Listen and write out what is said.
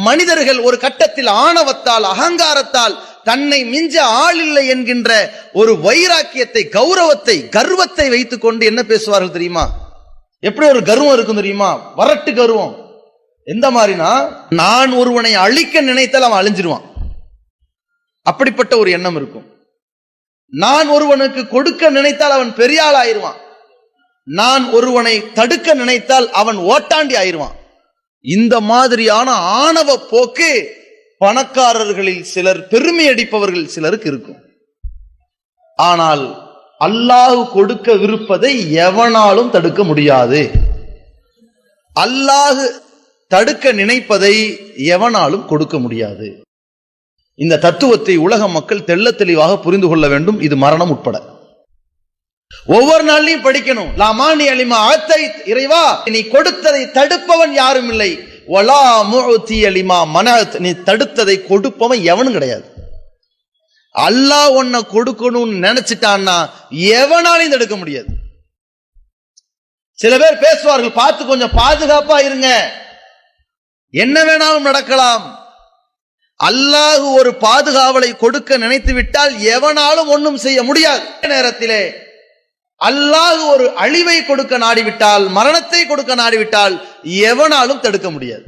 மனிதர்கள் ஒரு கட்டத்தில் ஆணவத்தால், அகங்காரத்தால் தன்னை மிஞ்ச ஆள் இல்லை என்கின்ற ஒரு வைராக்கியத்தை, கௌரவத்தை, கர்வத்தை வைத்துக் கொண்டு என்ன பேசுவார்கள் தெரியுமா? எப்படி ஒரு கர்வம் இருக்கும் தெரியுமா? வரட்டு கர்வம். எந்த மாதிரினா, நான் ஒருவனை அழிக்க நினைத்தால் அவன் அழிஞ்சிருவான், அப்படிப்பட்ட ஒரு எண்ணம் இருக்கும். நான் ஒருவனுக்கு கொடுக்க நினைத்தால் அவன் பெரிய ஆள் ஆயிருவான், நான் ஒருவனை தடுக்க நினைத்தால் அவன் ஓட்டாண்டி ஆயிருவான். இந்த மாதிரியான ஆணவ போக்கு பணக்காரர்களில் சிலர், பெருமை அடிப்பவர்கள் சிலருக்கு இருக்கும். ஆனால் அல்லாஹ் கொடுக்க விருப்பதை எவனாலும் தடுக்க முடியாது. அல்லாஹ் தடுக்க நினைப்பதை எவனாலும் கொடுக்க முடியாது. இந்த தத்துவத்தை உலக மக்கள் தெள்ள தெளிவாக புரிந்து கொள்ள வேண்டும். இது மரணம் உட்பட ஒவ்வொரு நாளையும் படிக்கணும். லாமானி அலிமா ஆத்தை, இறைவா நீ கொடுத்ததை தடுப்பவன் யாரும் இல்லை. வலா முஅதி அலிமா மனஅத், நீ தடுத்ததை கொடுப்பவன் எவனும் கிடையாது. அல்லாஹ் உன்னை கொடுக்கணும்னு நினைச்சிட்டான்னா எவனாலையும் தடுக்க முடியாது. சில பேர் பேசுவார்கள், பார்த்து கொஞ்சம் பாதுகாப்பா இருங்க, என்ன வேணாலும் நடக்கலாம். அல்லாஹ் ஒரு பாதுகாவலை கொடுக்க நினைத்து விட்டால் எவனாலும் ஒன்றும் செய்ய முடியாது. நேரத்திலே அல்லாஹ் ஒரு அழிவை கொடுக்க நாடிவிட்டால், மரணத்தை கொடுக்க நாடிவிட்டால் எவனாலும் தடுக்க முடியாது.